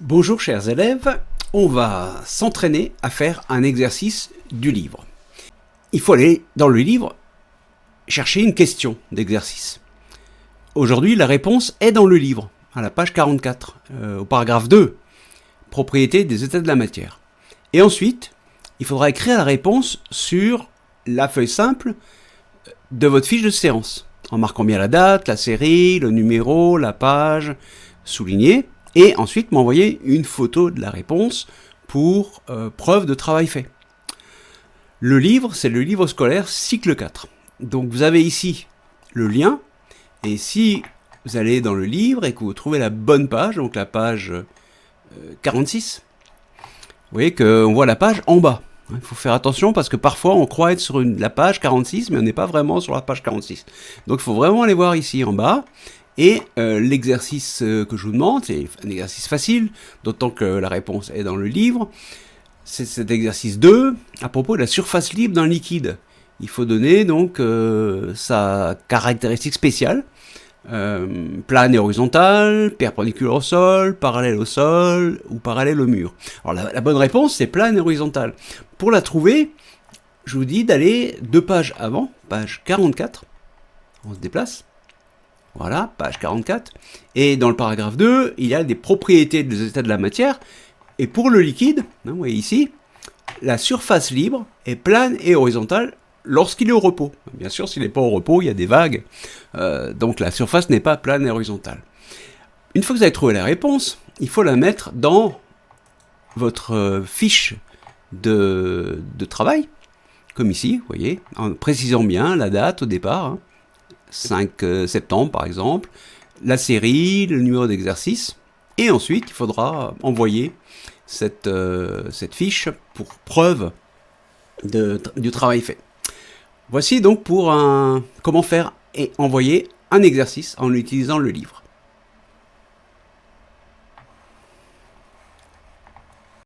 Bonjour chers élèves, on va s'entraîner à faire un exercice du livre. Il faut aller dans le livre chercher une question d'exercice. Aujourd'hui, la réponse est dans le livre, à la page 44, au paragraphe 2, propriété des états de la matière. Et ensuite, il faudra écrire la réponse sur la feuille simple de votre fiche de séance, en marquant bien la date, la série, le numéro, la page, souligné. Et ensuite m'envoyer une photo de la réponse pour preuve de travail fait. Le livre, c'est le livre scolaire cycle 4. Donc vous avez ici le lien, et si vous allez dans le livre et que vous trouvez la bonne page, donc la page 46, vous voyez qu'on voit la page en bas. Il faut faire attention parce que parfois on croit être sur la page 46, mais on n'est pas vraiment sur la page 46. Donc il faut vraiment aller voir ici en bas. Et l'exercice que je vous demande, c'est un exercice facile, d'autant que la réponse est dans le livre. C'est cet exercice 2, à propos de la surface libre d'un liquide. Il faut donner donc sa caractéristique spéciale, plane et horizontale, perpendiculaire au sol ou parallèle au mur. Alors la bonne réponse, c'est plane et horizontale. Pour la trouver, je vous dis d'aller 2 pages avant, page 44, on se déplace. Voilà, page 44. Et dans le paragraphe 2, il y a des propriétés des états de la matière. Et pour le liquide, vous voyez ici, la surface libre est plane et horizontale lorsqu'il est au repos. Bien sûr, s'il n'est pas au repos, il y a des vagues. Donc la surface n'est pas plane et horizontale. Une fois que vous avez trouvé la réponse, il faut la mettre dans votre fiche de travail, comme ici, vous voyez, en précisant bien la date au départ, 5 septembre par exemple, la série, le numéro d'exercice, et ensuite il faudra envoyer cette fiche pour preuve du travail fait. Voici donc pour comment faire et envoyer un exercice en utilisant le livre.